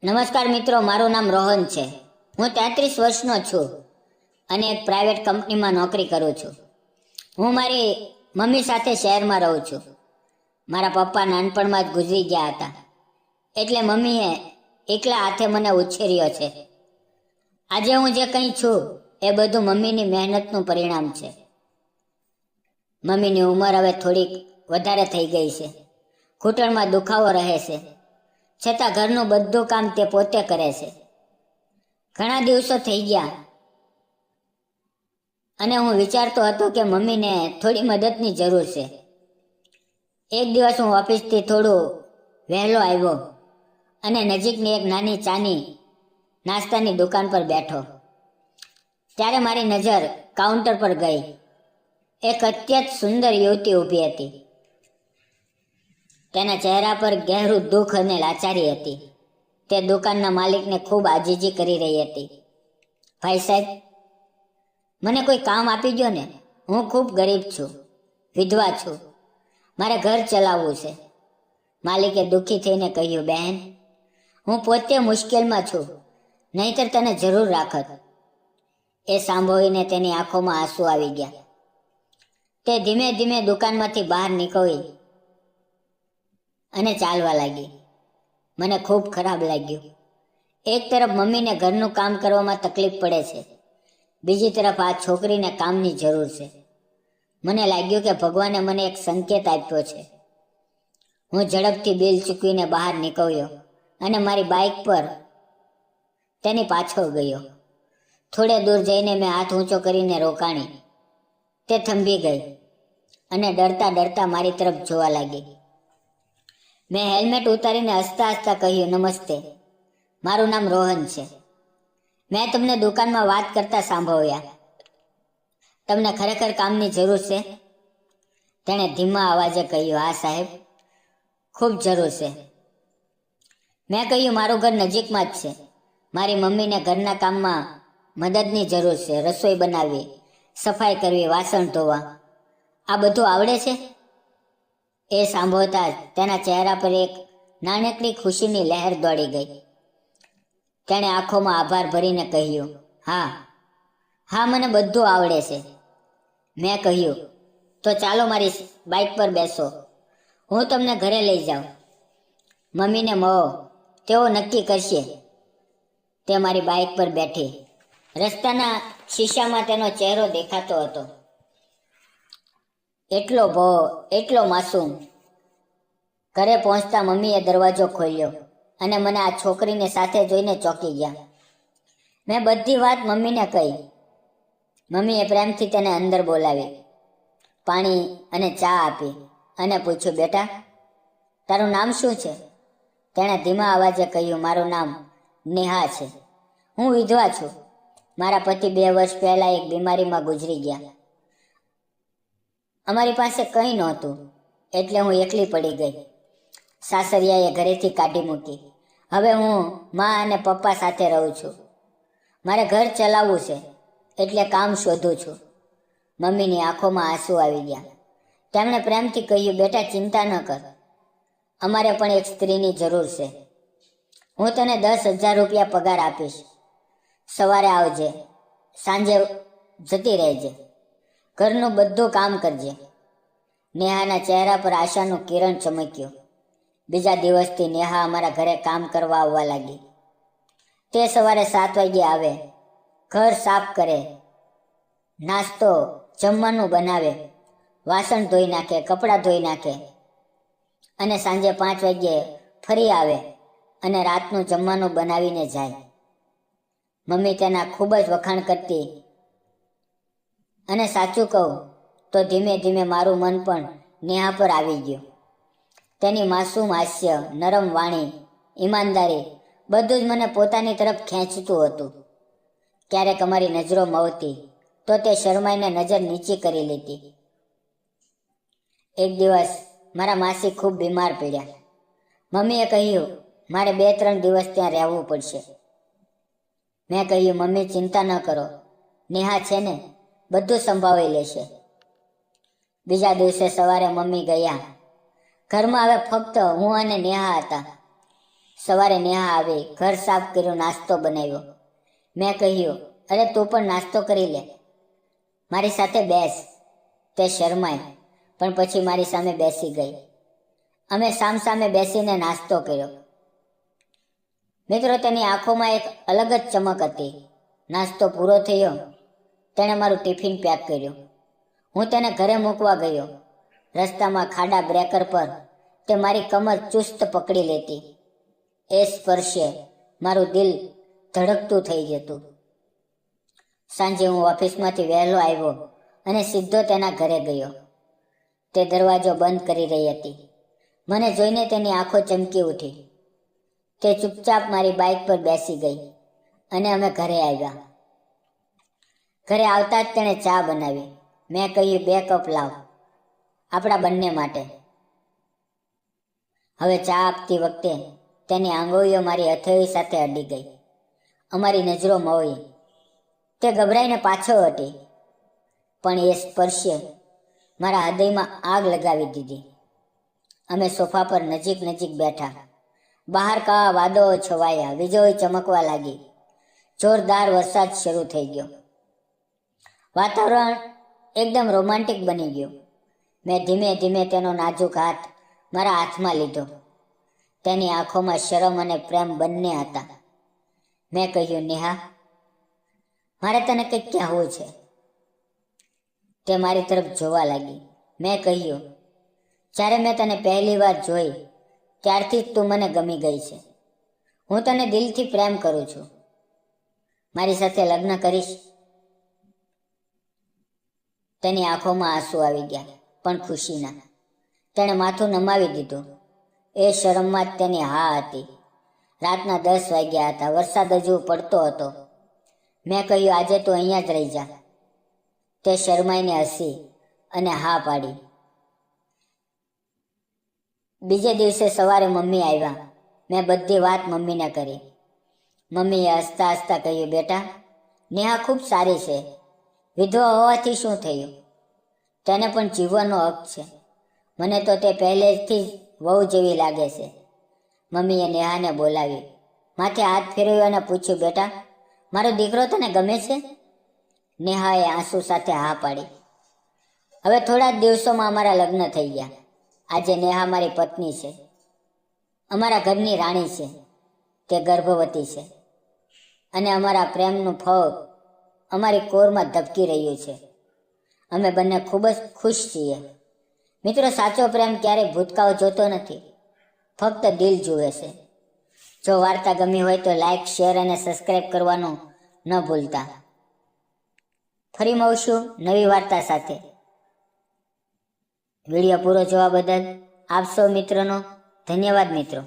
નમસ્કાર મિત્રો, મારું નામ રોહન છે. હું 33 વર્ષનો છું અને એક પ્રાઇવેટ કંપનીમાં નોકરી કરું છું. હું મારી મમ્મી સાથે શહેરમાં રહું છું. મારા પપ્પા નાનપણમાં જ ગુજરી ગયા હતા, એટલે મમ્મીએ એકલા હાથે મને ઉછેર્યો છે. આજે હું જે કંઈ છું એ બધું મમ્મીની મહેનતનું પરિણામ છે. મમ્મીની ઉંમર હવે થોડીક વધારે થઈ ગઈ છે. ઘૂંટણમાં દુખાવો રહે છે, છતાં ઘરનું બધું કામ તે પોતે કરે છે. ઘણા દિવસો થઈ ગયા અને હું વિચારતો હતો કે મમ્મીને થોડી મદદની જરૂર છે. એક દિવસ હું ઓફિસથી થોડું વહેલો આવ્યો અને નજીકની એક નાની ચાની નાસ્તાની દુકાન પર બેઠો. ત્યારે મારી નજર કાઉન્ટર પર ગઈ. એક અત્યંત સુંદર યુવતી ઊભી હતી. તેના ચહેરા પર ગહેરું દુઃખ અને લાચારી હતી. તે દુકાનના માલિકને ખૂબ આજીજી કરી રહી હતી. ભાઈ સાહેબ, મને કોઈ કામ આપી દો ને. હું ખૂબ ગરીબ છું, વિધવા છું, મારે ઘર ચલાવવું છે. માલિકે દુઃખી થઈને કહ્યું, બહેન, હું પોતે મુશ્કેલમાં છું, નહીંતર તને જરૂર રાખત. એ સાંભળીને તેની આંખોમાં આંસુ આવી ગયા. તે ધીમે ધીમે દુકાનમાંથી બહાર નીકળી અને ચાલવા લાગી. મને ખૂબ ખરાબ લાગ્યું. એક તરફ મમ્મીને ઘરનું કામ કરવામાં તકલીફ પડે છે, બીજી તરફ આ છોકરીને કામની જરૂર છે. મને લાગ્યું કે ભગવાને મને એક સંકેત આપ્યો છે. હું ઝડપથી બિલ ચૂકવીને બહાર નીકળ્યો અને મારી બાઇક પર તેની પાછળ ગયો. થોડે દૂર જઈને મેં હાથ ઊંચો કરીને રોકાણી. તે થંભી ગઈ અને ડરતા ડરતા મારી તરફ જોવા લાગી. મેં હેલ્મેટ ઉતારીને હસતા હસતા કહ્યું, નમસ્તે, મારું નામ રોહન છે. મેં તમને દુકાનમાં વાત કરતા સાંભળ્યા. તમને ખરેખર કામની જરૂર છે? તેણે ધીમા અવાજે કહ્યું, હા સાહેબ, ખૂબ જરૂર છે. મેં કહ્યું, મારું ઘર નજીકમાં જ છે. મારી મમ્મીને ઘરના કામમાં મદદની જરૂર છે. રસોઈ બનાવવી, સફાઈ કરવી, વાસણ ધોવા, આ બધું આવડે છે? એ સાંભળતા જ તેના ચહેરા પર એક નાનકડી ખુશીની લહેર દોડી ગઈ. તેણે આંખોમાં આભાર ભરીને કહ્યું, હા, મને બધું આવડે છે. મેં કહ્યું, તો ચાલો મારી બાઇક પર બેસો, હું તમને ઘરે લઈ જાઉં. મમ્મીને મળો, તેઓ નક્કી કરશે. તે મારી બાઇક પર બેઠી. રસ્તાના શીશામાં તેનો ચહેરો દેખાતો હતો. એટલો ભો, એટલો માસૂમ. ઘરે પહોંચતા મમ્મીએ દરવાજો ખોલ્યો અને મને આ છોકરીને સાથે જોઈને ચોંકી ગયા. મેં બધી વાત મમ્મીને કહી. મમ્મીએ પ્રેમથી તેને અંદર બોલાવી, પાણી અને ચા આપી અને પૂછ્યું, બેટા, તારું નામ શું છે? તેણે ધીમા અવાજે કહ્યું, મારું નામ નેહા છે. હું વિધવા છું. મારા પતિ 2 વર્ષ પહેલા એક બીમારીમાં ગુજરી ગયા. અમારી પાસે કંઈ નહોતું, એટલે હું એકલી પડી ગઈ. સાસરિયાએ ઘરેથી કાઢી મૂકી. હવે હું મા અને પપ્પા સાથે રહું છું. મારે ઘર ચલાવવું છે, એટલે કામ શોધું છું. મમ્મીની આંખોમાં આંસુ આવી ગયા. તેમણે પ્રેમથી કહ્યું, બેટા, ચિંતા ન કર. અમારે પણ એક સ્ત્રીની જરૂર છે. હું તને 10,000 રૂપિયા પગાર આપીશ. સવારે આવજે, સાંજે જતી રહેજે. ઘરનું બધું કામ કરજે. નેહાના ચહેરા પર આશાનું કિરણ ચમક્યું. બીજા દિવસથી નેહા અમારા ઘરે કામ કરવા આવવા લાગી. તે સવારે 7 વાગ્યે આવે, ઘર સાફ કરે, નાસ્તો, જમવાનું બનાવે, વાસણ ધોઈ નાખે, કપડાં ધોઈ નાખે અને સાંજે 5 વાગ્યે ફરી આવે અને રાતનું જમવાનું બનાવીને જાય. મમ્મી તેના ખૂબ જ વખાણ કરતી અને સાચું કહું તો ધીમે ધીમે મારું મન પણ નેહા પર આવી ગયું. તેની માસૂમ હાસ્ય, નરમ વાણી, ઈમાનદારી, બધું જ મને પોતાની તરફ ખેંચતું હતું. ક્યારેક અમારી નજરો મળતી તો તે શરમાઈને નજર નીચી કરી લેતી. એક દિવસ મારા માસી ખૂબ બીમાર પડ્યા. મમ્મીએ કહ્યું, મારે 2-3 દિવસ ત્યાં રહેવું પડશે. મેં કહ્યું, મમ્મી, ચિંતા ન કરો, નેહા છે ને, બધું સંભાળી લેશે. બીજા દિવસે સવારે મમ્મી ગયા. ઘરમાં હવે ફક્ત હું અને નેહા હતા. સવારે નેહા આવી, ઘર સાફ કર્યું, નાસ્તો બનાવ્યો. મેં કહ્યું, અરે તું પણ નાસ્તો કરી લે, મારી સાથે બેસ. તે શરમાઈ, પણ પછી મારી સામે બેસી ગઈ. અમે સામસામે બેસીને નાસ્તો કર્યો. મિત્રો, તેની આંખોમાં એક અલગ જ ચમક હતી. નાસ્તો પૂરો થયો, તેણે મારું ટિફિન પેક કર્યું. હું તેને ઘરે મૂકવા ગયો. રસ્તામાં ખાડા બ્રેકર પર તે મારી કમર ચુસ્ત પકડી લેતી. એ સ્પર્શે મારું દિલ ધડકતું થઈ જતું. સાંજે હું ઓફિસમાંથી વહેલો આવ્યો અને સીધો તેના ઘરે ગયો. તે દરવાજો બંધ કરી રહી હતી. મને જોઈને તેની આંખો ચમકી ઉઠી. તે ચૂપચાપ મારી બાઇક પર બેસી ગઈ અને અમે ઘરે આવ્યા. ઘરે આવતા જ તેણે ચા બનાવી. મેં કહ્યું, 2 કપ લાવ, આપણા બંને માટે. હવે ચા આપતી વખતે તેની આંગળીઓ મારી હથેળી સાથે અડી ગઈ. અમારી નજરો મળી. તે ગભરાઈને પાછો હટી, પણ એ સ્પર્શે મારા હૃદયમાં આગ લગાવી દીધી. અમે સોફા પર નજીક નજીક બેઠા. બહાર કાળા વાદળો છવાયા, વીજળી ચમકવા લાગી. જોરદાર વરસાદ શરૂ થઈ ગયો. વાતાવરણ એકદમ રોમાન્ટિક બની ગયું. મેં ધીમે ધીમે તેનો નાજુક હાથ મારા હાથમાં લીધો. તેની આંખોમાં શરમ અને પ્રેમ બંને હતા. મેં કહ્યું, નેહા, મારે તને કંઈક કહેવું છે. તે મારી તરફ જોવા લાગી. મેં કહ્યું, જ્યારે મેં તને પહેલી વાર જોઈ ત્યારથી જ તું મને ગમી ગઈ છે. હું તને દિલથી પ્રેમ કરું છું. મારી સાથે લગ્ન કરીશ? તેની આંખોમાં આંસુ આવી ગયા, પણ ખુશીના. તેણે માથું નમાવી દીધું. એ શરમમાં જ તેની હા હતી. રાતના 10 વાગ્યા હતા. વરસાદ હજુ પડતો હતો. મેં કહ્યું, આજે તું અહીંયા જ રહી જા. તે શરમાઈને હસી અને હા પાડી. બીજે દિવસે સવારે મમ્મી આવ્યા. મેં બધી વાત મમ્મીને કરી. મમ્મીએ હસતા હસતા કહ્યું, બેટા, નેહા ખૂબ સારી છે. વિધવા હોવાથી શું થયું? તેને પણ જીવવાનો હક છે. મને તો તે પહેલેથી જ વહુ જેવી લાગે છે. મમ્મીએ નેહાને બોલાવી, માથે હાથ ફેરવ્યો અને પૂછ્યું, બેટા, મારો દીકરો તને ગમે છે? નેહાએ આંસુ સાથે હા પાડી. હવે થોડા જ દિવસોમાં અમારા લગ્ન થઈ ગયા. આજે નેહા મારી પત્ની છે, અમારા ઘરની રાણી છે. તે ગર્ભવતી છે અને અમારા પ્રેમનું ફળ અમારી કોરમાં ધબકી રહ્યું છે. અમે બંને ખૂબ જ ખુશ છીએ. મિત્રો, સાચો પ્રેમ ક્યારેય ભૂતકાળ જોતો નથી, ફક્ત દિલ જુએ છે. જો વાર્તા ગમી હોય તો લાઈક, શેર અને સબસ્ક્રાઈબ કરવાનું ન ભૂલતા. ફરી મળશું નવી વાર્તા સાથે. વિડીયો પૂરો જોવા બદલ આપ સૌ મિત્રોનો ધન્યવાદ મિત્રો.